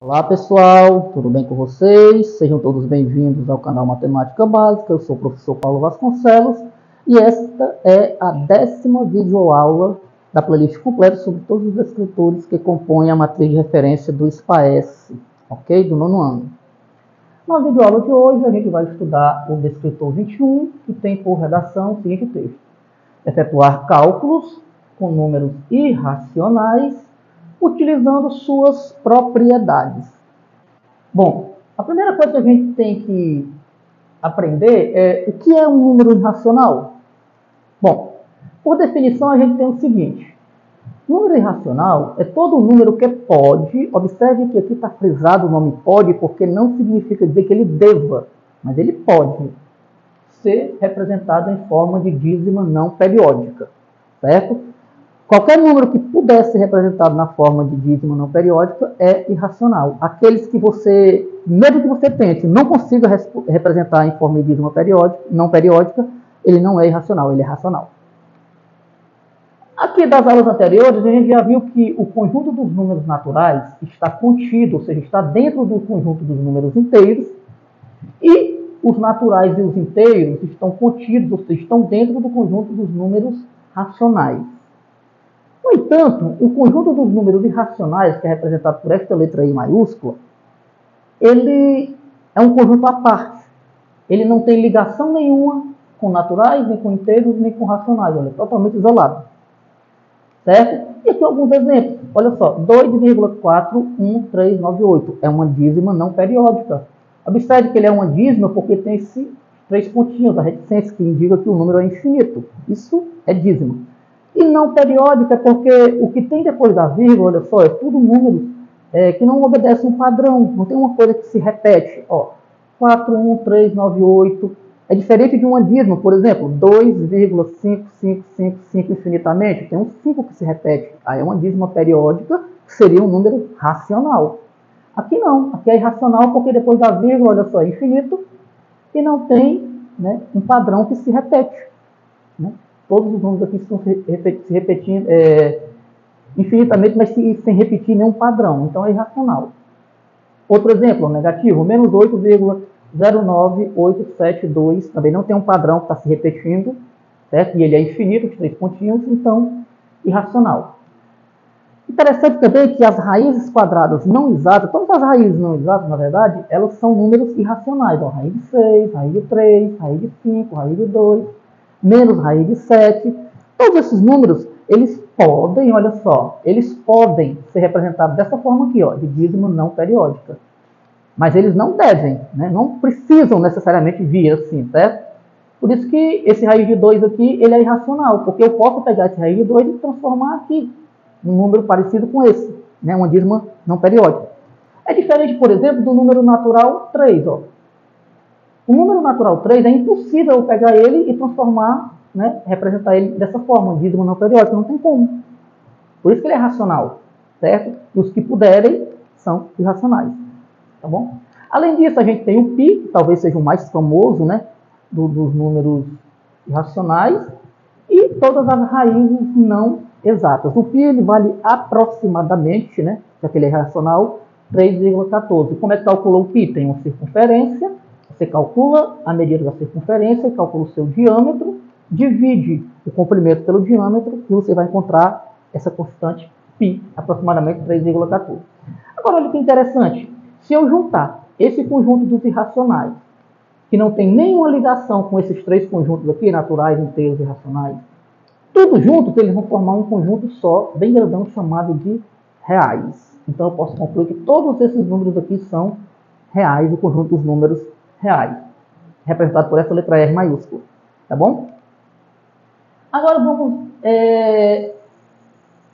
Olá pessoal, tudo bem com vocês? Sejam todos bem-vindos ao canal Matemática Básica. Eu sou o professor Paulo Vasconcelos e esta é a 10ª videoaula da playlist completa sobre todos os descritores que compõem a matriz de referência do SPAES, ok? Do 9º ano. Na videoaula de hoje a gente vai estudar o descritor 21, que tem por redação o seguinte texto: efetuar cálculos com números irracionais utilizando suas propriedades. Bom, a primeira coisa que a gente tem que aprender é o que é um número irracional. Bom, por definição a gente tem o seguinte: número irracional é todo número que pode, observe que aqui está frisado o nome pode, porque não significa dizer que ele deva, mas ele pode ser representado em forma de dízima não periódica, certo? Qualquer número que pudesse ser representado na forma de dízima não periódica é irracional. Aqueles que você, mesmo que você tente, não consiga representar em forma de dízima não periódica, ele não é irracional, ele é racional. Aqui das aulas anteriores, a gente já viu que o conjunto dos números naturais está contido, ou seja, está dentro do conjunto dos números inteiros, e os naturais e os inteiros estão contidos, ou seja, estão dentro do conjunto dos números racionais. No entanto, o conjunto dos números irracionais, que é representado por esta letra I maiúscula, ele é um conjunto à parte. Ele não tem ligação nenhuma com naturais, nem com inteiros, nem com racionais. Ele é totalmente isolado. Certo? E aqui alguns exemplos. Olha só, 2,41398 é uma dízima não periódica. Observe que ele é uma dízima porque tem esses 3 pontinhos, a reticência, que indica que o número é infinito. Isso é dízima. E não periódica, porque o que tem depois da vírgula, olha só, é tudo números que não obedecem um padrão, não tem uma coisa que se repete. Ó, 41398 é diferente de uma dízima, por exemplo, 2,5555 infinitamente, tem um 5 que se repete. Aí é uma dízima periódica, que seria um número racional. Aqui não, aqui é irracional porque depois da vírgula, olha só, é infinito e não tem, né, um padrão que se repete. Né? Todos os números aqui estão se repetindo infinitamente, mas sem repetir nenhum padrão. Então é irracional. Outro exemplo, negativo, menos 8,09872. Também não tem um padrão que está se repetindo, certo? E ele é infinito, os 3 pontinhos, então irracional. Interessante também que as raízes quadradas não exatas, todas as raízes não exatas, na verdade, elas são números irracionais. Ó, raiz de 6, raiz de 3, raiz de 5, raiz de 2, menos raiz de 7. Todos esses números, eles podem, olha só, eles podem ser representados dessa forma aqui, ó, de dízima não periódica. Mas eles não devem, né? Não precisam necessariamente vir assim, certo? Por isso que esse raiz de 2 aqui, ele é irracional, porque eu posso pegar esse raiz de 2 e transformar aqui num número parecido com esse, né? Uma dízima não periódica. É diferente, por exemplo, do número natural 3, ó. O número natural 3 é impossível eu pegar ele e transformar, né, representar ele dessa forma, dízima não periódica, não tem como. Por isso que ele é racional, certo? E os que puderem são irracionais, tá bom? Além disso, a gente tem o π, que talvez seja o mais famoso, né, dos números irracionais, e todas as raízes não exatas. O π ele vale aproximadamente, né, já que ele é racional, 3,14. Como é que calcula o π? Tem uma circunferência. Você calcula a medida da circunferência, calcula o seu diâmetro, divide o comprimento pelo diâmetro e você vai encontrar essa constante π, aproximadamente 3,14. Agora, olha que interessante. Se eu juntar esse conjunto dos irracionais, que não tem nenhuma ligação com esses 3 conjuntos aqui, naturais, inteiros e racionais, tudo junto, eles vão formar um conjunto só, bem grandão, chamado de reais. Então, eu posso concluir que todos esses números aqui são reais, o conjunto dos números reais, representado por essa letra R maiúscula, tá bom? Agora vamos,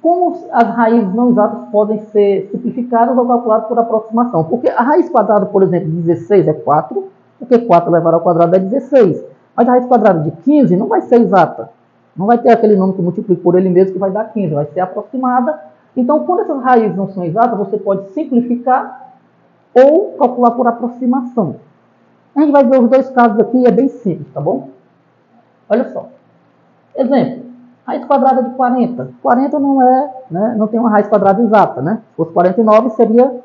como as raízes não exatas podem ser simplificadas ou calculadas por aproximação, porque a raiz quadrada, por exemplo, de 16 é 4, porque 4 elevado ao quadrado é 16, mas a raiz quadrada de 15 não vai ser exata, não vai ter aquele número que multiplica por ele mesmo que vai dar 15, vai ser aproximada. Então, quando essas raízes não são exatas, você pode simplificar ou calcular por aproximação. A gente vai ver os 2 casos aqui, é bem simples, tá bom? Olha só. Exemplo, raiz quadrada de 40. 40 não é, né, não tem uma raiz quadrada exata, né? Se fosse 49, seria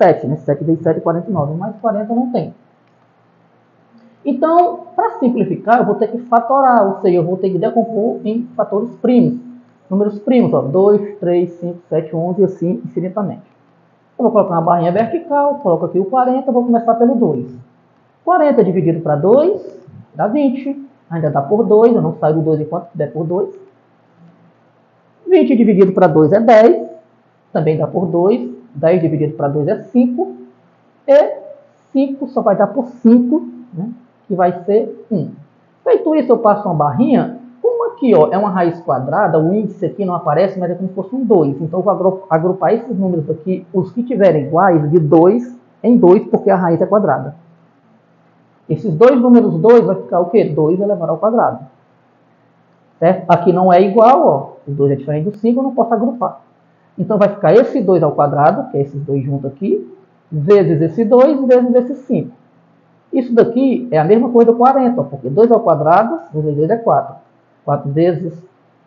7, né? 7 vezes 7 é 49, mais 40 não tem. Então, para simplificar, eu vou ter que fatorar, ou seja, eu vou ter que decompor em fatores primos. Números primos, ó, 2, 3, 5, 7, 11 e assim infinitamente. Eu vou colocar uma barrinha vertical, coloco aqui o 40, vou começar pelo 2. 40 dividido para 2 dá 20, ainda dá por 2, eu não saio do 2 enquanto der por 2. 20 dividido para 2 é 10, também dá por 2, 10 dividido para 2 é 5, e 5 só vai dar por 5, né? Que vai ser 1. Feito isso, eu passo uma barrinha. Como aqui ó, é uma raiz quadrada, o índice aqui não aparece, mas é como se fosse um 2. Então, eu vou agrupar esses números aqui, os que tiverem iguais, de 2 em 2, porque a raiz é quadrada. Esses dois números 2 vai ficar o quê? 2 elevado ao quadrado. Certo? Aqui não é igual, ó. O 2 é diferente do 5, eu não posso agrupar. Então, vai ficar esse 2 ao quadrado, que é esses dois juntos aqui, vezes esse 2, vezes esse 5. Isso daqui é a mesma coisa do 40, porque 2 ao quadrado, 2 vezes 2 é 4. 4 vezes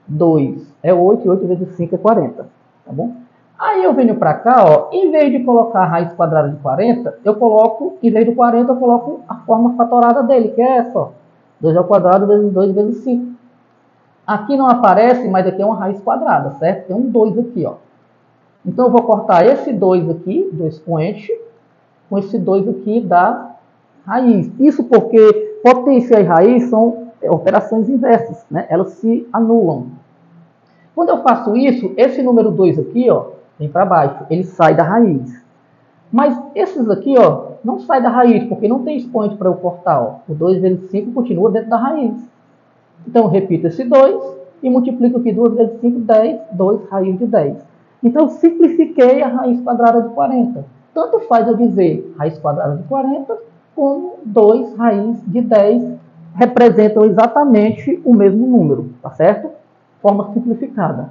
2 é 8, e 8 vezes 5 é 40. Tá bom? Aí eu venho para cá, ó, em vez de colocar a raiz quadrada de 40, eu coloco, em vez do 40, eu coloco a forma fatorada dele, que é essa, ó. 2 ao quadrado vezes 2 vezes 5. Aqui não aparece, mas aqui é uma raiz quadrada, certo? Tem um 2 aqui, ó. Então eu vou cortar esse 2 aqui, do expoente, com esse 2 aqui da raiz. Isso porque potência e raiz são operações inversas, né? Elas se anulam. Quando eu faço isso, esse número 2 aqui, ó, vem para baixo, ele sai da raiz. Mas esses aqui, ó, não sai da raiz, porque não tem expoente para eu cortar, ó. O 2 vezes 5 continua dentro da raiz. Então, eu repito esse 2 e multiplico aqui 2 vezes 5, 10, 2 raiz de 10. Então, eu simplifiquei a raiz quadrada de 40. Tanto faz eu dizer raiz quadrada de 40, como 2 raiz de 10 representam exatamente o mesmo número, tá certo? Forma simplificada.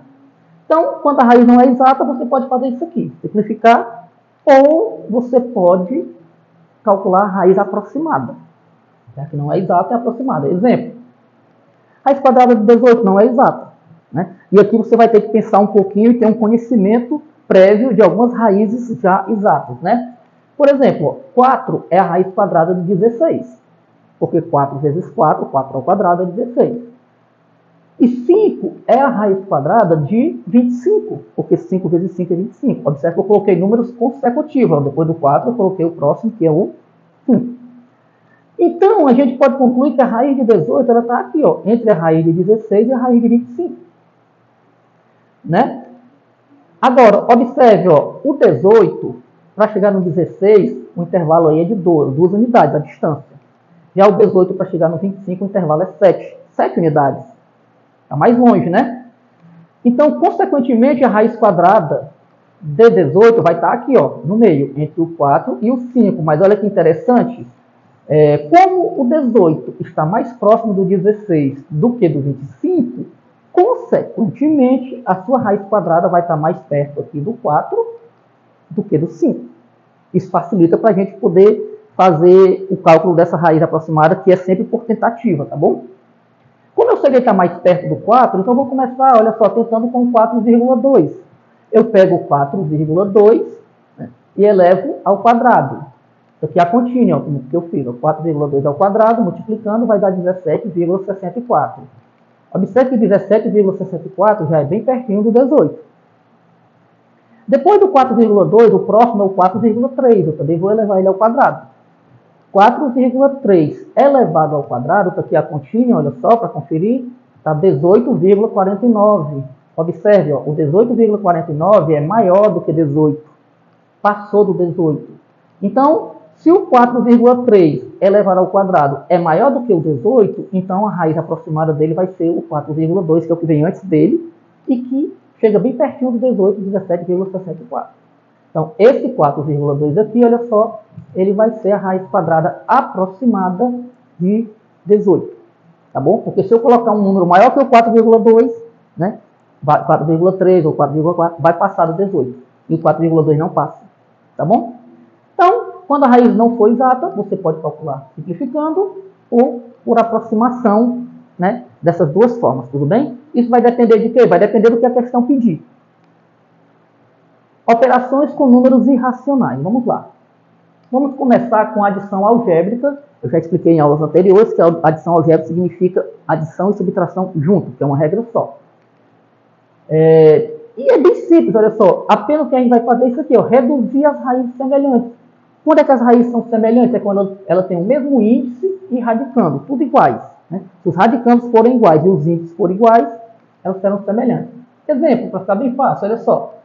Então, quando a raiz não é exata, você pode fazer isso aqui, simplificar, ou você pode calcular a raiz aproximada. Já que não é exata, é aproximada. Exemplo, raiz quadrada de 18 não é exata, né? E aqui você vai ter que pensar um pouquinho e ter um conhecimento prévio de algumas raízes já exatas, né? Por exemplo, 4 é a raiz quadrada de 16, porque 4 vezes 4, 4 ao quadrado é 16. E 5 é a raiz quadrada de 25, porque 5 vezes 5 é 25. Observe que eu coloquei números consecutivos. Depois do 4, eu coloquei o próximo, que é o 5. Então, a gente pode concluir que a raiz de 18 está aqui, ó, entre a raiz de 16 e a raiz de 25. Né? Agora, observe, ó, o 18, para chegar no 16, o intervalo aí é de 2 unidades, a distância. Já o 18, para chegar no 25, o intervalo é 7 unidades. Está mais longe, né? Então, consequentemente, a raiz quadrada de 18 vai estar aqui, ó, no meio, entre o 4 e o 5. Mas olha que interessante, como o 18 está mais próximo do 16 do que do 25, consequentemente, a sua raiz quadrada vai estar mais perto aqui do 4 do que do 5. Isso facilita para a gente poder fazer o cálculo dessa raiz aproximada, que é sempre por tentativa, tá bom? Como eu sei que ele está mais perto do 4, então eu vou começar, olha só, tentando com 4,2. Eu pego 4,2, né, e elevo ao quadrado. Isso aqui é a continha, como que eu fiz. 4,2 ao quadrado, multiplicando, vai dar 17,64. Observe que 17,64 já é bem pertinho do 18. Depois do 4,2, o próximo é o 4,3. Eu também vou elevar ele ao quadrado. 4,3 elevado ao quadrado, está aqui a continha, olha só, para conferir, está 18,49. Observe, ó, o 18,49 é maior do que 18. Passou do 18. Então, se o 4,3 elevado ao quadrado é maior do que o 18, então a raiz aproximada dele vai ser o 4,2, que é o que vem antes dele, e que chega bem pertinho do 18, 17,64. Então, esse 4,2 aqui, olha só, ele vai ser a raiz quadrada aproximada de 18. Tá bom? Porque se eu colocar um número maior que o 4,2, né, 4,3 ou 4,4, vai passar do 18. E o 4,2 não passa. Tá bom? Então, quando a raiz não for exata, você pode calcular simplificando ou por aproximação, né, dessas duas formas. Tudo bem? Isso vai depender de quê? Vai depender do que a questão pedir. Operações com números irracionais. Vamos lá. Vamos começar com a adição algébrica. Eu já expliquei em aulas anteriores que a adição algébrica significa adição e subtração junto, que é uma regra só. E é bem simples, olha só. Apenas que a gente vai fazer isso aqui, ó, reduzir as raízes semelhantes. Quando é que as raízes são semelhantes? É quando ela tem o mesmo índice e radicando, tudo iguais. Né? Se os radicandos forem iguais e os índices forem iguais, elas serão semelhantes. Exemplo, para ficar bem fácil, olha só.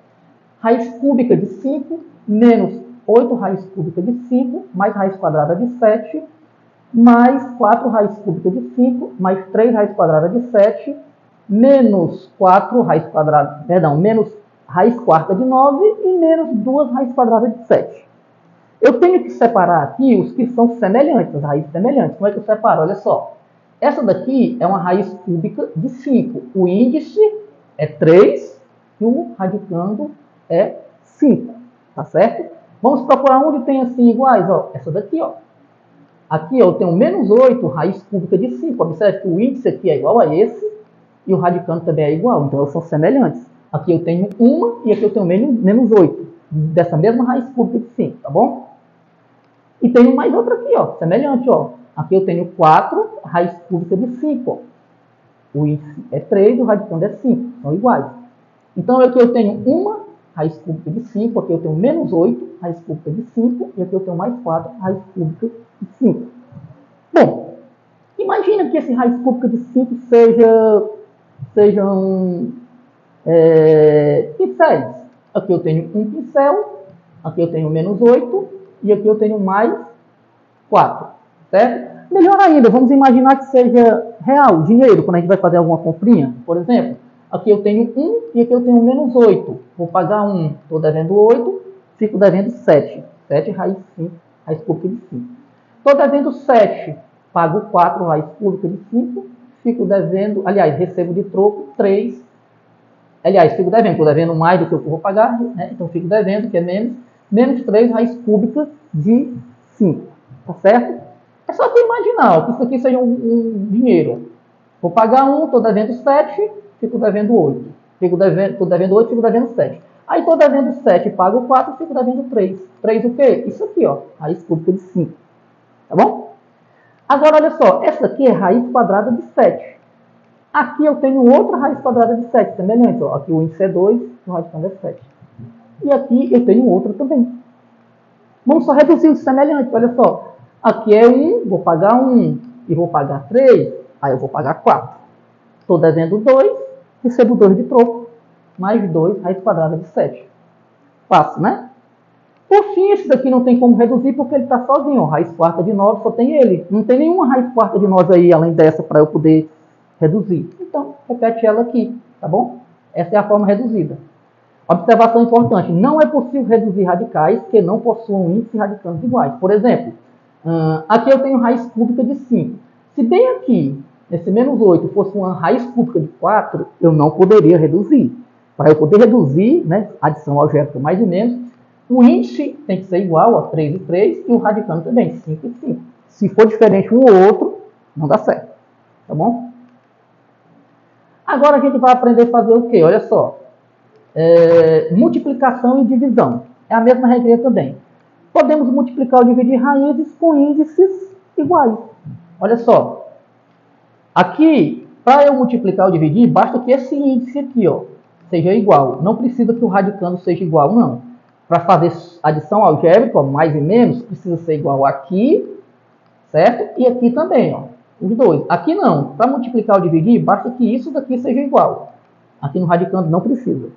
Raiz cúbica de 5 menos 8 raiz cúbica de 5 mais raiz quadrada de 7 mais 4 raiz cúbica de 5 mais 3 raiz quadrada de 7 menos 4 raiz quadrada, menos raiz quarta de 9 e menos 2 raiz quadrada de 7. Eu tenho que separar aqui os que são semelhantes, as raízes semelhantes. Como é que eu separo? Olha só. Essa daqui é uma raiz cúbica de 5. O índice é 3 e o radicando é 5. Tá certo? Vamos procurar onde tem assim iguais. Ó. Essa daqui, ó. Aqui eu tenho menos 8, raiz cúbica de 5. Observe que o índice aqui é igual a esse e o radicando também é igual. Então, elas são semelhantes. Aqui eu tenho 1 e aqui eu tenho menos 8. Dessa mesma raiz cúbica de 5, tá bom? E tenho mais outra aqui, ó, semelhante, ó. Aqui eu tenho 4, raiz cúbica de 5, ó. O índice é 3 e o radicando é 5, são iguais. Então, aqui eu tenho uma raiz cúbica de 5, aqui eu tenho menos 8, raiz cúbica de 5, e aqui eu tenho mais 4, raiz cúbica de 5. Bom, imagina que esse raiz cúbica de 5 sejam pincéis. Aqui eu tenho um pincel, aqui eu tenho menos 8, e aqui eu tenho mais 4, certo? Melhor ainda, vamos imaginar que seja real, dinheiro, quando a gente vai fazer alguma comprinha, por exemplo. Aqui eu tenho 1 e aqui eu tenho menos 8. Vou pagar 1, estou devendo 8, fico devendo 7. 7 raiz 5, raiz cúbica de 5. Estou devendo 7, pago 4 raiz cúbica de 5, fico devendo, aliás, recebo de troco 3. Aliás, fico devendo, estou devendo mais do que eu vou pagar, né? Então fico devendo, que é menos 3 raiz cúbica de 5, tá certo? É só você imaginar, ó, que isso aqui seja um dinheiro. Vou pagar 1, estou devendo 7, fico devendo 8. Estou devendo 8, fico devendo 7. Aí estou devendo 7, pago 4, fico devendo 3. 3 o quê? Isso aqui, ó, raiz cúbica de 5, tá bom? Agora, olha só, essa aqui é raiz quadrada de 7. Aqui eu tenho outra raiz quadrada de 7, semelhante, ó. Aqui o índice é 2, o radicando é 7. E aqui eu tenho outra também. Vamos só reduzir os semelhantes, olha só. Aqui é 1, vou pagar 1 e vou pagar 3, aí eu vou pagar 4. Estou devendo 2, recebo 2 de troco, mais 2, raiz quadrada de 7. Fácil, né? Por fim, esse daqui não tem como reduzir porque ele está sozinho. Ó. Raiz quarta de 9 só tem ele. Não tem nenhuma raiz quarta de 9 aí, além dessa, para eu poder reduzir. Então, repete ela aqui, tá bom? Essa é a forma reduzida. Observação importante, não é possível reduzir radicais que não possuam índice e radicandos iguais. Por exemplo, aqui eu tenho raiz cúbica de 5. Se bem aqui, nesse menos 8, fosse uma raiz cúbica de 4, eu não poderia reduzir. Para eu poder reduzir, né, adição algébrica mais ou menos, o índice tem que ser igual a 3 e 3 e o radicando também, 5 e 5. Se for diferente um ou outro, não dá certo. Tá bom? Agora a gente vai aprender a fazer o quê? Olha só. Multiplicação e divisão. É a mesma regra também. Podemos multiplicar ou dividir raízes com índices iguais. Olha só. Aqui, para eu multiplicar ou dividir, basta que esse índice aqui, ó, seja igual. Não precisa que o radicando seja igual, não. Para fazer adição algébrica, ó, mais e menos, precisa ser igual aqui, certo? E aqui também, ó, os dois. Aqui não. Para multiplicar ou dividir, basta que isso daqui seja igual. Aqui no radicando não precisa.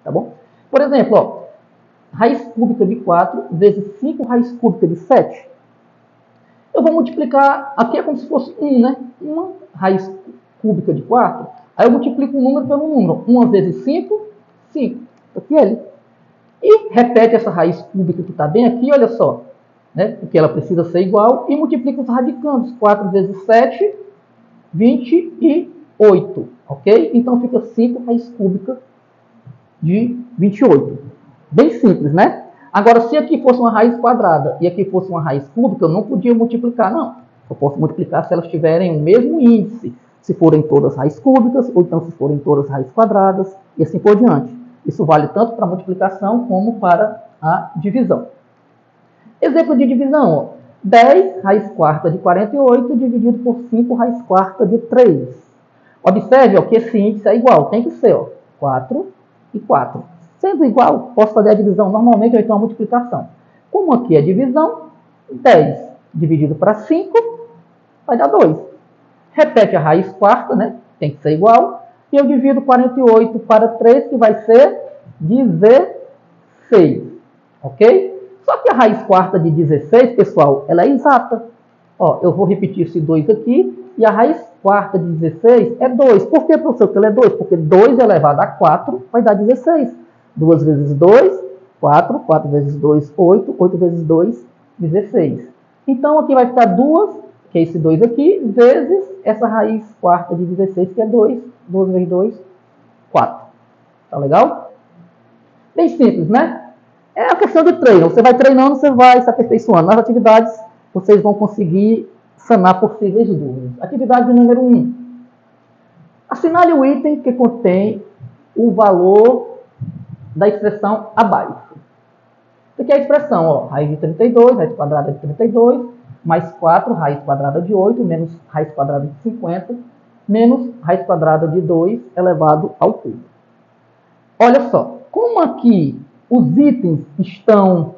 Tá bom? Por exemplo, ó, raiz cúbica de 4 vezes 5 raiz cúbica de 7. Eu vou multiplicar, aqui é como se fosse 1, né? Uma raiz cúbica de 4. Aí eu multiplico um número pelo número. 1 vezes 5, 5. Aqui ele. E repete essa raiz cúbica que está bem aqui, olha só. Né? Porque ela precisa ser igual. E multiplica os radicandos. 4 vezes 7, 28. Ok? Então fica 5 raiz cúbica de 28. Bem simples, né? Agora, se aqui fosse uma raiz quadrada e aqui fosse uma raiz cúbica, eu não podia multiplicar, não. Eu posso multiplicar se elas tiverem o mesmo índice. Se forem todas raízes cúbicas, ou então se forem todas raízes quadradas, e assim por diante. Isso vale tanto para a multiplicação como para a divisão. Exemplo de divisão, ó. 10 raiz quarta de 48 dividido por 5 raiz quarta de 3. Observe ó, que esse índice é igual, tem que ser ó, 4 e 4. Sendo igual, posso fazer a divisão normalmente ou então a multiplicação. Como aqui é divisão, 10 dividido para 5 vai dar 2. Repete a raiz quarta, né? Tem que ser igual. E eu divido 48 para 3, que vai ser 16. Ok? Só que a raiz quarta de 16, pessoal, ela é exata. Ó, eu vou repetir esse 2 aqui. E a raiz quarta de 16 é 2. Por que, professor, que ela é 2? Porque 2 elevado a 4 vai dar 16. 2 vezes 2, 4. 4 vezes 2, 8. 8 vezes 2, 16. Então, aqui vai ficar 2, que é esse 2 aqui, vezes essa raiz quarta de 16, que é 2. 2 vezes 2, 4. Tá legal? Bem simples, né? É a questão de treino. Você vai treinando, você vai se aperfeiçoando. Nas atividades, vocês vão conseguir sanar possíveis dúvidas. Atividade número 1. Assinale o item que contém o valor da expressão abaixo. Isso aqui é a expressão, ó, raiz de 32, raiz quadrada de 32, mais 4, raiz quadrada de 8, menos raiz quadrada de 50, menos raiz quadrada de 2 elevado ao cubo. Olha só, como aqui os itens estão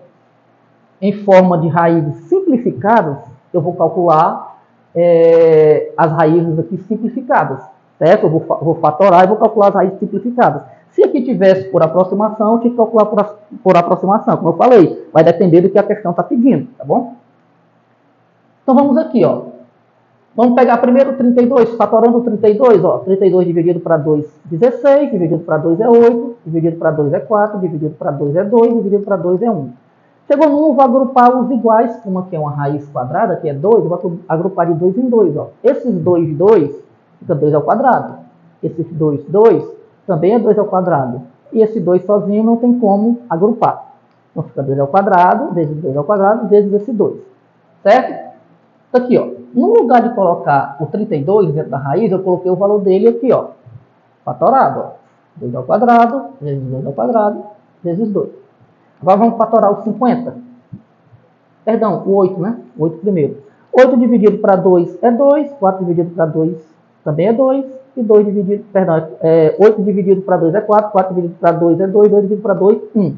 em forma de raízes simplificadas, eu vou calcular as raízes aqui simplificadas, certo? Eu vou fatorar e vou calcular as raízes simplificadas. Se aqui tivesse por aproximação, eu tinha que calcular por aproximação, como eu falei, vai depender do que a questão está pedindo, tá bom? Então vamos aqui, ó. Vamos pegar primeiro 32, fatorando 32, ó. 32 dividido para 2, 16, dividido para 2 é 8, dividido para 2 é 4, dividido para 2 é 2, dividido para 2 é 1. Chegou no 1, eu vou agrupar os iguais, como aqui é uma raiz quadrada, que é 2, eu vou agrupar de 2 em 2, ó. Esses 2 de 2, fica 2 ao quadrado. Esses 2, 2, também é 2 ao quadrado. E esse 2 sozinho não tem como agrupar. Então fica 2 ao quadrado, vezes 2 ao quadrado, vezes esse 2. Certo? Aqui, ó, no lugar de colocar o 32 dentro da raiz, eu coloquei o valor dele aqui, ó, fatorado, ó, 2 ao quadrado, vezes 2 ao quadrado, vezes 2. Agora vamos fatorar o 50. Perdão, o 8, né? O 8 primeiro. 8 dividido para 2 é 2, 4 dividido para 2 também é 2, e 2 dividido, perdão, 8 dividido para 2 é 4, 4 dividido para 2 é 2, 2 dividido para 2, 1.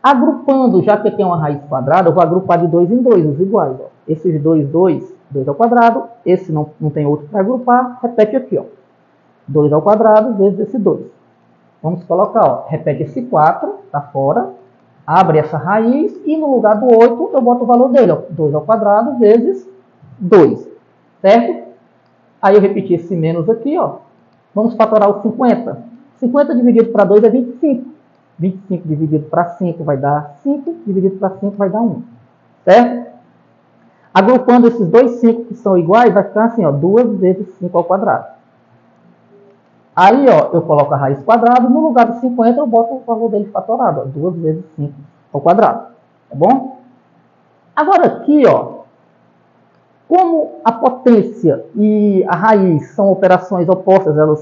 Agrupando, já que aqui é uma raiz quadrada, eu vou agrupar de 2 em 2, os iguais, ó. Esses 2 ao quadrado, esse não tem outro para agrupar, repete aqui, ó. 2 ao quadrado vezes esse 2. Vamos colocar, ó, repete esse 4, tá fora, abre essa raiz e no lugar do 8 eu boto o valor dele, ó, 2 ao quadrado vezes 2, certo? Aí eu repeti esse menos aqui, ó. Vamos fatorar o 50. 50 dividido para 2 é 25. 25 dividido para 5 vai dar 5, dividido para 5 vai dar 1, certo? Agrupando esses dois 5 que são iguais, vai ficar assim, ó, 2 vezes 5 ao quadrado. Aí, ó, eu coloco a raiz quadrada, no lugar de 50 eu boto o valor dele fatorado, ó, 2 vezes 5 ao quadrado, tá bom? Agora aqui, ó, como a potência e a raiz são operações opostas, elas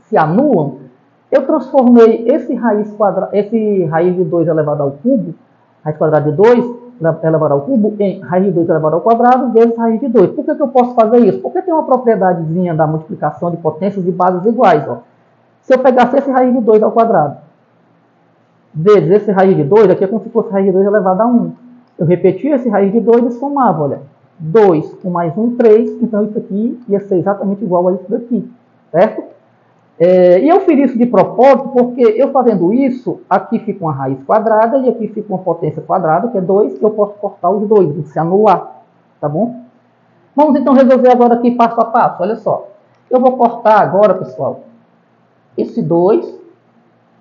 se anulam, eu transformei esse raiz de 2 elevado ao cubo, raiz quadrada de 2 elevado ao cubo, em raiz de 2 elevado ao quadrado vezes raiz de 2. Por que eu posso fazer isso? Porque tem uma propriedadezinha da multiplicação de potências de bases iguais. Ó. Se eu pegasse esse raiz de 2 ao quadrado vezes esse raiz de 2, aqui é como se fosse raiz de 2 elevado a 1. Eu repetia esse raiz de 2 e somava, olha. 2 com mais 1, 3. Então isso aqui ia ser exatamente igual a isso daqui, certo? E eu fiz isso de propósito porque eu fazendo isso, aqui fica uma raiz quadrada e aqui fica uma potência quadrada, que é 2, que eu posso cortar os dois, se anular, tá bom? Vamos então resolver agora aqui passo a passo, olha só. Eu vou cortar agora, pessoal, esse 2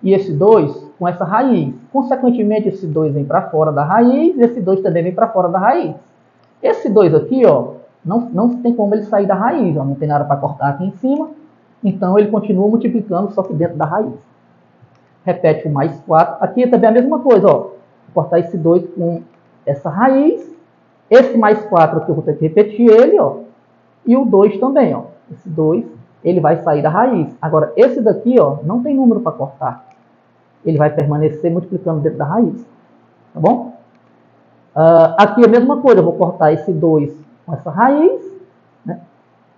e esse 2 com essa raiz. Consequentemente, esse 2 vem para fora da raiz e esse 2 também vem para fora da raiz. Esse 2 aqui, ó, não tem como ele sair da raiz, ó, não tem nada para cortar aqui em cima. Então, ele continua multiplicando, só que dentro da raiz. Repete o mais 4. Aqui é também a mesma coisa, ó. Vou cortar esse 2 com essa raiz. Esse mais 4 aqui eu vou ter que repetir ele, ó. E o 2 também, ó. Esse 2, ele vai sair da raiz. Agora, esse daqui, ó, não tem número para cortar. ele vai permanecer multiplicando dentro da raiz. Tá bom? Aqui é a mesma coisa, eu vou cortar esse 2 com essa raiz. Né?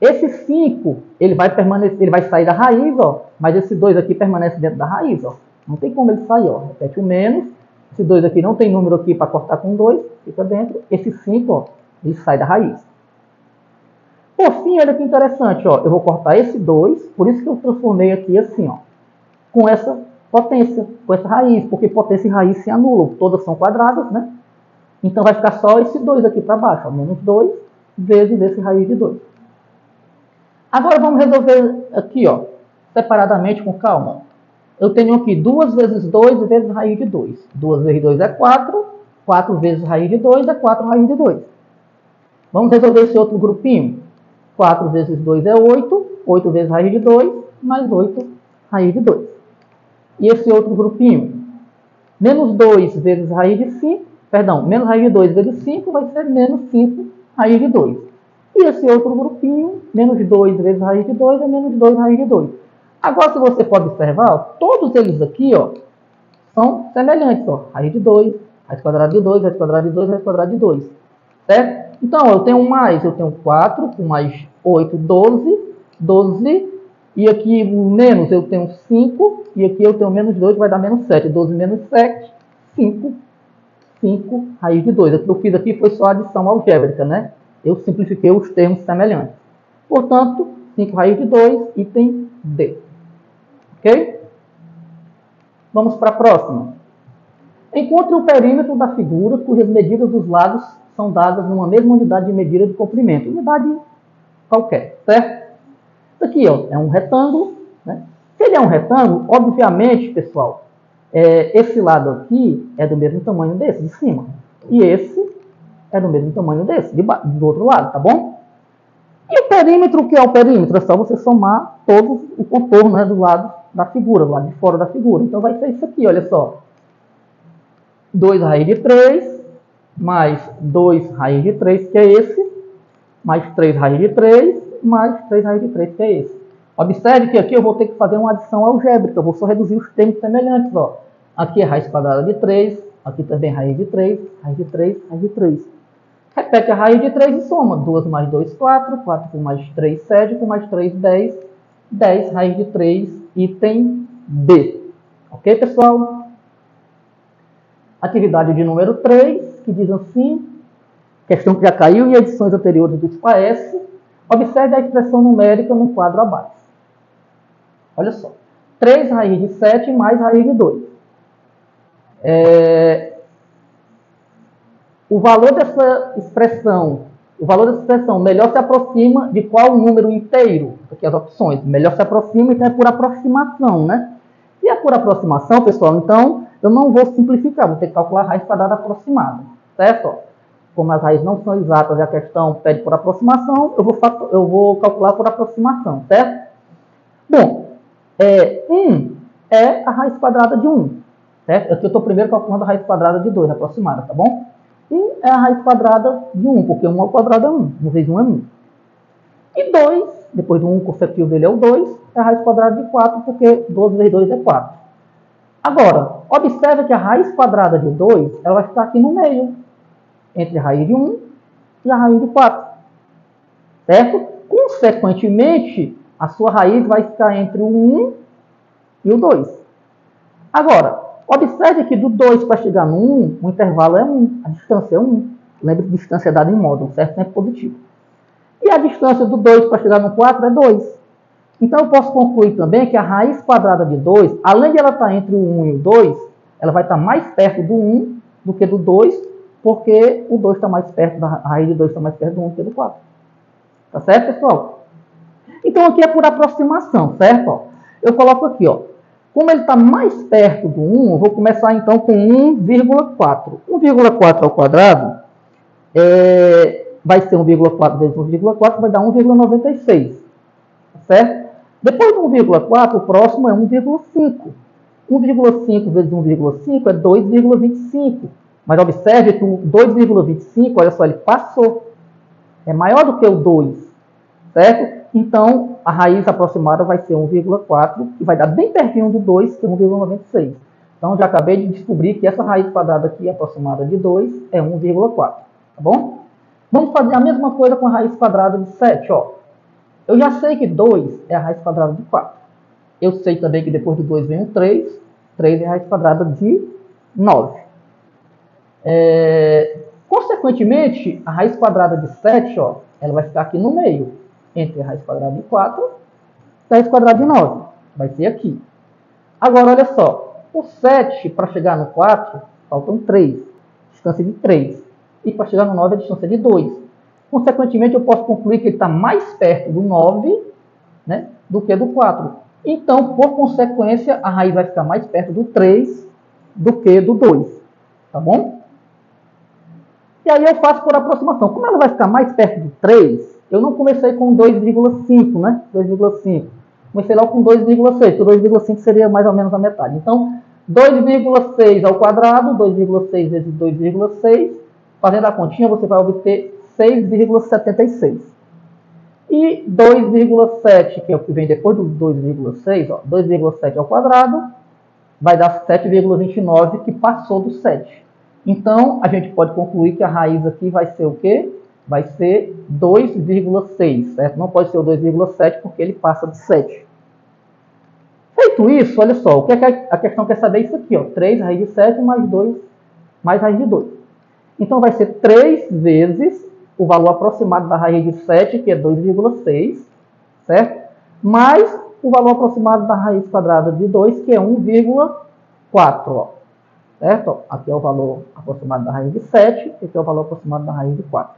Esse 5, ele vai permanecer, ele vai sair da raiz, ó, mas esse 2 aqui permanece dentro da raiz. Ó. Não tem como ele sair. Ó. Repete o menos. Esse 2 aqui não tem número aqui para cortar com 2, fica dentro. Esse 5, ó, ele sai da raiz. Por fim, olha que interessante, ó, eu vou cortar esse 2, por isso que eu transformei aqui assim, ó, com essa potência, com essa raiz, porque potência e raiz se anulam, todas são quadradas, né? Então vai ficar só esse 2 aqui para baixo, ó, menos 2 vezes esse raiz de 2. Agora vamos resolver aqui, ó, separadamente com calma. Eu tenho aqui 2 vezes 2 vezes raiz de 2. 2 vezes 2 é 4, 4 vezes raiz de 2 é 4 raiz de 2. Vamos resolver esse outro grupinho. 4 vezes 2 é 8, 8 vezes raiz de 2, mais 8 raiz de 2. E esse outro grupinho, menos 2 vezes raiz de 5, perdão, menos raiz de 2 vezes 5 vai ser menos 5 raiz de 2. E esse outro grupinho, menos 2 vezes raiz de 2 é menos 2 raiz de 2. Agora, se você pode observar, ó, todos eles aqui, ó, são semelhantes. Ó, raiz de 2, raiz quadrada de 2, raiz quadrada de 2, raiz quadrada de 2. Certo? Então, eu tenho mais, eu tenho 4, com mais 8, 12, 12, e aqui menos eu tenho 5, e aqui eu tenho menos 2, vai dar menos 7. 12 menos 7, 5, 5 raiz de 2. O que eu fiz aqui foi só adição algébrica, né? Eu simplifiquei os termos semelhantes. Portanto, 5 raiz de 2, item D. Ok? Vamos para a próxima. Encontre o perímetro da figura cujas medidas dos lados são dadas numa mesma unidade de medida de comprimento. Unidade qualquer, certo? Isso aqui, ó, é um retângulo. Né? Se ele é um retângulo, obviamente, pessoal, esse lado aqui é do mesmo tamanho desse, de cima. E esse é do mesmo tamanho desse, do outro lado, tá bom? E o perímetro, o que é o perímetro? É só você somar todo o contorno, né, do lado da figura, do lado de fora da figura. Então vai ser isso aqui, olha só. 2 raiz de 3, mais 2 raiz de 3, que é esse, mais 3 raiz de 3, mais 3 raiz de 3, que é esse. Observe que aqui eu vou ter que fazer uma adição algébrica, eu vou só reduzir os termos semelhantes. Ó. Aqui é raiz quadrada de 3, aqui também raiz de 3, raiz de 3, raiz de 3. Repete a raiz de 3 e soma. 2 mais 2, 4, 4 com mais 3, 7, com mais 3, 10, 10 raiz de 3, item B. Ok, pessoal? Atividade de número 3, que diz assim, questão que já caiu em edições anteriores do tipo S, observe a expressão numérica no quadro abaixo. Olha só, 3 raiz de 7 mais raiz de 2. O valor dessa expressão melhor se aproxima de qual número inteiro? Aqui as opções, melhor se aproxima, então é por aproximação, né? Se é por aproximação, pessoal, então eu não vou simplificar, vou ter que calcular a raiz quadrada aproximada, certo? Como as raízes não são exatas e a questão pede por aproximação, eu vou calcular por aproximação, certo? Bom, 1 é a raiz quadrada de 1, certo? Aqui eu estou primeiro calculando a raiz quadrada de 2 aproximada, tá bom? 1 é a raiz quadrada de 1, porque 1 ao quadrado é 1, 1 vezes 1 é 1. E 2, depois do 1 consecutivo dele é o 2, é a raiz quadrada de 4, porque 12 vezes 2 é 4. Agora, observe que a raiz quadrada de 2, ela vai ficar aqui no meio, entre a raiz de 1 e a raiz de 4. Certo? Consequentemente, a sua raiz vai ficar entre o 1 e o 2. Agora, observe que do 2 para chegar no 1, o intervalo é 1, a distância é 1. Lembre que distância é dada em módulo, certo? Sempre positivo. E a distância do 2 para chegar no 4 é 2. Então, eu posso concluir também que a raiz quadrada de 2, além de ela estar entre o 1 e o 2, ela vai estar mais perto do 1 do que do 2, porque o 2 está mais perto, a raiz de 2 está mais perto do 1 do que do 4. Tá certo, pessoal? Então, aqui é por aproximação, certo? Ó, eu coloco aqui, ó. Como ele está mais perto do 1, eu vou começar então com 1,4. 1,4 ao quadrado vai ser 1,4 vezes 1,4, vai dar 1,96. Certo? Depois do 1,4, o próximo é 1,5. 1,5 vezes 1,5 é 2,25. Mas observe que o 2,25, olha só, ele passou. É maior do que o 2. Certo? Então, a raiz aproximada vai ser 1,4, que vai dar bem pertinho do 2, que é 1,96. Então, já acabei de descobrir que essa raiz quadrada aqui, aproximada de 2, é 1,4. Tá bom? Vamos fazer a mesma coisa com a raiz quadrada de 7. Ó. Eu já sei que 2 é a raiz quadrada de 4. Eu sei também que depois do 2 vem um 3. 3 é a raiz quadrada de 9. Consequentemente, a raiz quadrada de 7, ó, ela vai ficar aqui no meio, entre a raiz quadrada de 4 e a raiz quadrada de 9. Vai ser aqui. Agora, olha só. O 7, para chegar no 4, faltam 3. Distância de 3. E para chegar no 9, a distância de 2. Consequentemente, eu posso concluir que ele está mais perto do 9, né, do que do 4. Então, por consequência, a raiz vai ficar mais perto do 3 do que do 2. Tá bom? E aí eu faço por aproximação. Como ela vai ficar mais perto do 3, eu não comecei com 2,5, né? 2,5. Comecei logo com 2,6, porque 2,5 seria mais ou menos a metade. Então, 2,6 ao quadrado, 2,6 vezes 2,6. Fazendo a continha, você vai obter 6,76. E 2,7, que é o que vem depois do 2,6, 2,7 ao quadrado, vai dar 7,29, que passou do 7. Então, a gente pode concluir que a raiz aqui vai ser o quê? Vai ser 2,6, certo? Não pode ser o 2,7 porque ele passa de 7. Feito isso, olha só, o que a questão quer saber é isso aqui, ó, 3 raiz de 7 mais 2 mais raiz de 2. Então, vai ser 3 vezes o valor aproximado da raiz de 7, que é 2,6, certo? Mais o valor aproximado da raiz quadrada de 2, que é 1,4, ó. Certo? Aqui é o valor aproximado da raiz de 7, aqui é o valor aproximado da raiz de 4.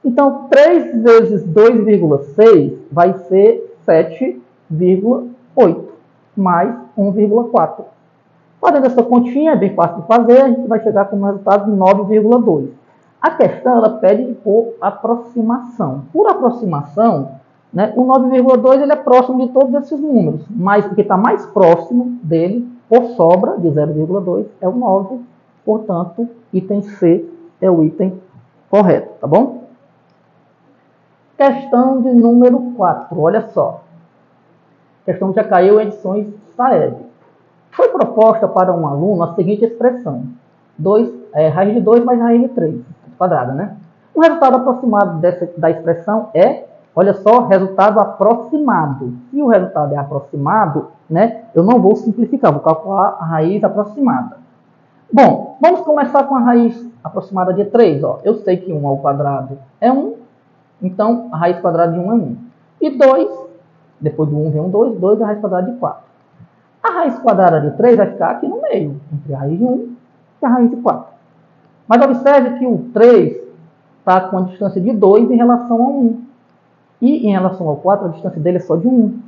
Então, 3 vezes 2,6 vai ser 7,8, mais 1,4. Fazendo essa continha, é bem fácil de fazer, a gente vai chegar com um resultado de 9,2. A questão, ela pede por aproximação. Por aproximação, né, o 9,2 ele é próximo de todos esses números, mas o que está mais próximo dele, por sobra de 0,2, é o 9. Portanto, item C é o item correto, tá bom? Questão de número 4, olha só. Questão que já caiu em edições Saeb. Foi proposta para um aluno a seguinte expressão. Raiz de 2 mais raiz de 3, quadrada, né? O resultado aproximado da expressão é, olha só, resultado aproximado. Se o resultado é aproximado, né, eu não vou simplificar, vou calcular a raiz aproximada. Bom, vamos começar com a raiz aproximada de 3. Ó. Eu sei que 1 ao quadrado é 1, então a raiz quadrada de 1 é 1. E 2, depois do 1 vem um 2, 2 é a raiz quadrada de 4. A raiz quadrada de 3 vai ficar aqui no meio, entre a raiz de 1 e a raiz de 4. Mas observe que o 3 está com a distância de 2 em relação a 1. E em relação ao 4, a distância dele é só de 1.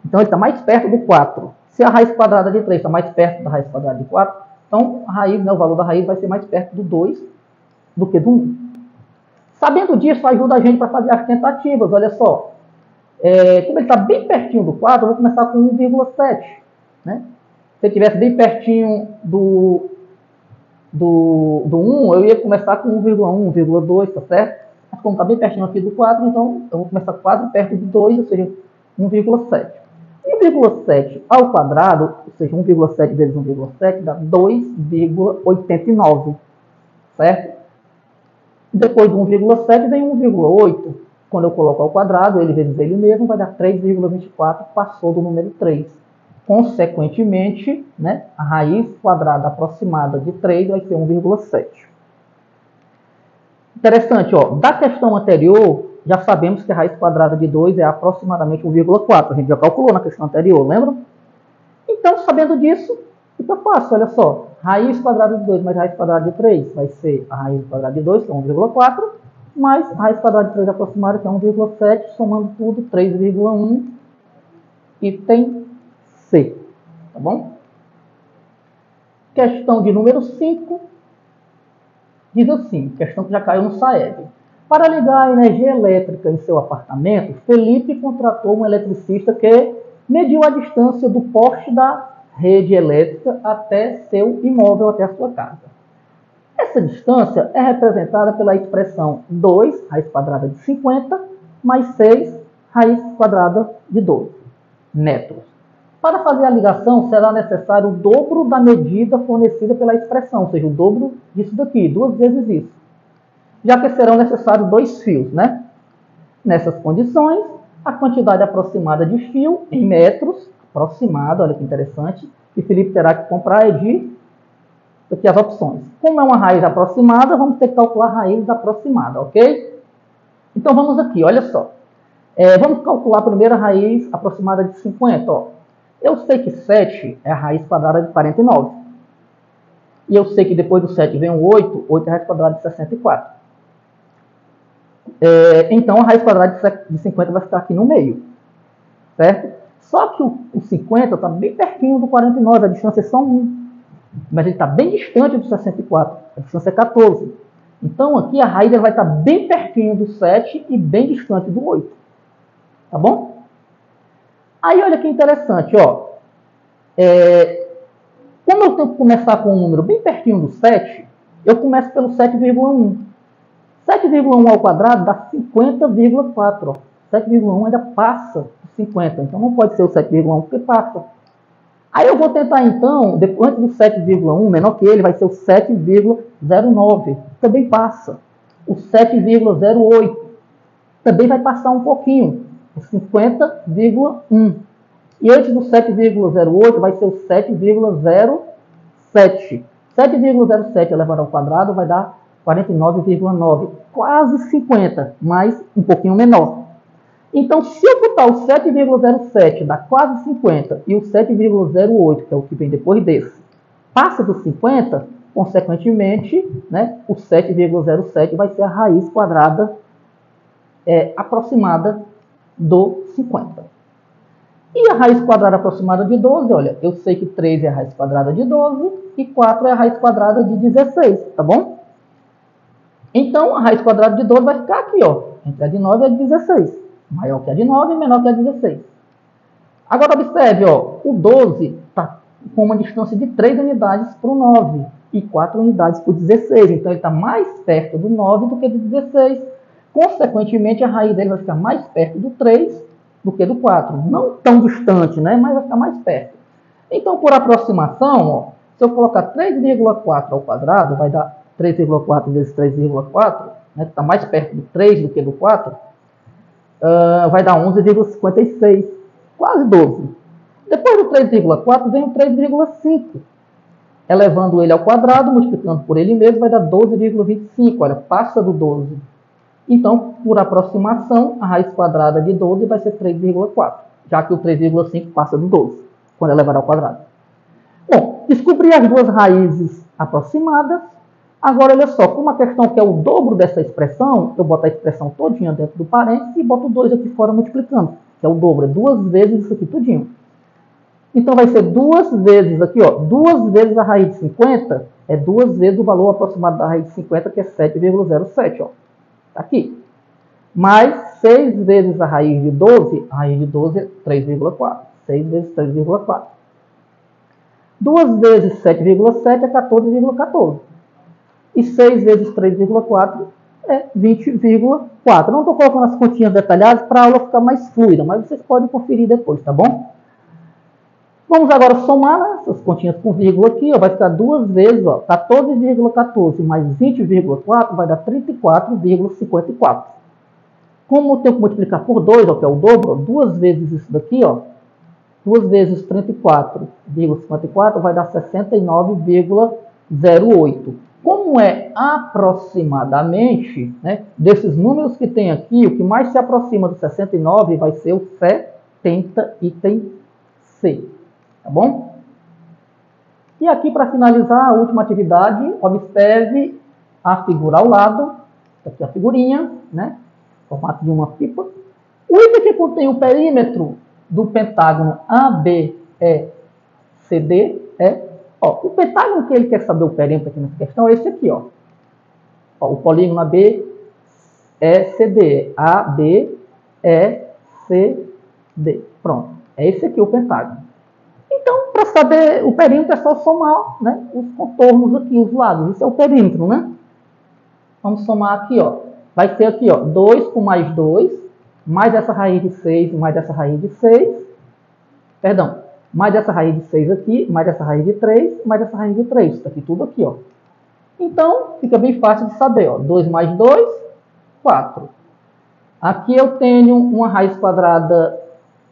Então, ele está mais perto do 4. Se a raiz quadrada de 3 está mais perto da raiz quadrada de 4, então a raiz, né, o valor da raiz vai ser mais perto do 2 do que do 1. Sabendo disso, ajuda a gente para fazer as tentativas. Olha só. Como ele está bem pertinho do 4, eu vou começar com 1,7. Né? Se ele estivesse bem pertinho do 1, eu ia começar com 1,1, 1,2, tá certo? Mas como está bem pertinho aqui do 4, então eu vou começar quase perto de 2, ou seja, 1,7. 1,7 ao quadrado, ou seja, 1,7 vezes 1,7 dá 2,89, certo? Depois do 1,7 vem 1,8. Quando eu coloco ao quadrado, ele vezes ele mesmo, vai dar 3,24, passou do número 3. Consequentemente, né, a raiz quadrada aproximada de 3 vai ser 1,7. Interessante, ó, da questão anterior, já sabemos que a raiz quadrada de 2 é aproximadamente 1,4. A gente já calculou na questão anterior, lembra? Então, sabendo disso, fica fácil, olha só. Raiz quadrada de 2 mais raiz quadrada de 3 vai ser a raiz quadrada de 2, que é 1,4, mais a raiz quadrada de 3 aproximada, que é 1,7, somando tudo, 3,1, item C. Tá bom? Questão de número 5. Diz assim, questão que já caiu no Saeb. Para ligar a energia elétrica em seu apartamento, Felipe contratou um eletricista que mediu a distância do poste da rede elétrica até seu imóvel, até a sua casa. Essa distância é representada pela expressão 2, raiz quadrada de 50, mais 6, raiz quadrada de 12 metros. Para fazer a ligação, será necessário o dobro da medida fornecida pela expressão, ou seja, o dobro disso daqui, 2 vezes isso. Já que serão necessários 2 fios, né? Nessas condições, a quantidade aproximada de fio em metros, aproximada, olha que interessante, que Felipe terá que comprar é de, aqui as opções. Como é uma raiz aproximada, vamos ter que calcular a raiz aproximada, ok? Então vamos aqui, olha só. Vamos calcular a primeira raiz aproximada de 50, ó. Eu sei que 7 é a raiz quadrada de 49. E eu sei que depois do 7 vem um 8, 8 é a raiz quadrada de 64. Então a raiz quadrada de 50 vai ficar aqui no meio, certo? Só que o 50 está bem pertinho do 49, a distância é só 1. Mas ele está bem distante do 64, a distância é 14. Então aqui a raiz vai estar bem pertinho do 7 e bem distante do 8. Tá bom? Aí olha que interessante, ó. Como eu tenho que começar com um número bem pertinho do 7, eu começo pelo 7,1. 7,1 ao quadrado dá 50,4. 7,1 ainda passa de 50. Então não pode ser o 7,1 porque passa. Aí eu vou tentar então, antes do 7,1, menor que ele, vai ser o 7,09. Também passa. O 7,08 também vai passar um pouquinho. O 50,1. E antes do 7,08 vai ser o 7,07. 7,07 elevado ao quadrado vai dar 49,9. Quase 50, mas um pouquinho menor. Então, se eu botar o 7,07 dá quase 50 e o 7,08, que é o que vem depois desse, passa dos 50, consequentemente, né, o 7,07 vai ser a raiz quadrada aproximada do 50. E a raiz quadrada aproximada de 12, olha, eu sei que 3 é a raiz quadrada de 12 e 4 é a raiz quadrada de 16, tá bom? Então, a raiz quadrada de 12 vai ficar aqui, ó, entre a de 9 e a de 16. Maior que a de 9 e menor que a de 16. Agora, observe, ó, o 12 está com uma distância de 3 unidades para o 9 e 4 unidades para o 16. Então, ele está mais perto do 9 do que do 16. Consequentemente, a raiz dele vai ficar mais perto do 3 do que do 4. Não tão distante, né? Mas vai ficar mais perto. Então, por aproximação, ó, se eu colocar 3,4 ao quadrado, vai dar 3,4 vezes 3,4, né, que está mais perto do 3 do que do 4, vai dar 11,56, quase 12. Depois do 3,4 vem o 3,5. Elevando ele ao quadrado, multiplicando por ele mesmo, vai dar 12,25. Olha, passa do 12. Então, por aproximação, a raiz quadrada de 12 vai ser 3,4, já que o 3,5 passa do 12, quando elevado ao quadrado. Bom, descobri as duas raízes aproximadas. Agora, olha só, como a questão quer o dobro dessa expressão, eu boto a expressão todinha dentro do parênteses e boto 2 aqui fora multiplicando, que é o dobro, é 2 vezes isso aqui tudinho. Então, vai ser 2 vezes aqui, ó, 2 vezes a raiz de 50, é 2 vezes o valor aproximado da raiz de 50, que é 7,07, ó. Tá aqui. Mais 6 vezes a raiz de 12 é 3,4. 6 vezes 3,4. 2 vezes 7,7 é 14,14. E 6 vezes 3,4 é 20,4. Não estou colocando as continhas detalhadas para a aula ficar mais fluida, mas vocês podem conferir depois, tá bom? Vamos agora somar, né, essas continhas com vírgula aqui, ó, vai ficar 2 vezes, ó, 14,14 mais 20,4 vai dar 34,54. Como eu tenho que multiplicar por 2, ó, que é o dobro, ó, 2 vezes isso daqui, ó, 2 vezes 34,54 vai dar 69,08. Como é aproximadamente, né, desses números que tem aqui, o que mais se aproxima do 69 vai ser o 70 item C. Tá bom? E aqui, para finalizar a última atividade, observe a figura ao lado. Aqui a figurinha, né? Formato de uma pipa. O item que contém o perímetro do pentágono ABECD ó, o pentágono que ele quer saber o perímetro aqui nessa questão é esse aqui, ó. O polígono ABECD. ABECD. Pronto. É esse aqui o pentágono. Então, para saber o perímetro é só somar, né, os contornos aqui, os lados. Isso é o perímetro, né? Vamos somar aqui, ó. Vai ser aqui, ó, 2 com mais 2, mais essa raiz de 6, mais essa raiz de 6. Perdão. mais essa raiz de 6 aqui, mais essa raiz de 3, mais essa raiz de 3. Isso aqui tudo aqui, ó. Então, fica bem fácil de saber, ó. 2 mais 2, 4. Aqui eu tenho uma raiz quadrada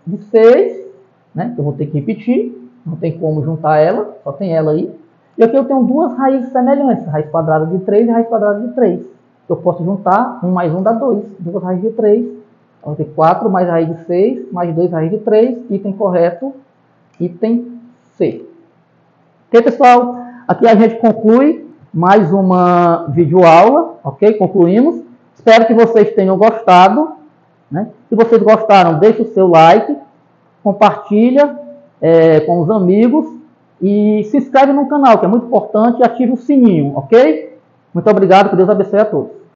de 6, né? Que eu vou ter que repetir. Não tem como juntar ela, só tem ela aí. E aqui eu tenho duas raízes semelhantes, raiz quadrada de 3 e raiz quadrada de 3. Eu posso juntar 1 mais 1 dá 2, duas raízes de 3. Então, eu vou ter 4 mais raiz de 6, mais 2 raiz de 3, item correto, item C. Ok, pessoal? Aqui a gente conclui mais uma videoaula, ok? Concluímos. Espero que vocês tenham gostado, né? Se vocês gostaram, deixe o seu like, compartilha com os amigos e se inscreve no canal, que é muito importante, e ative o sininho, ok? Muito obrigado, que Deus abençoe a todos.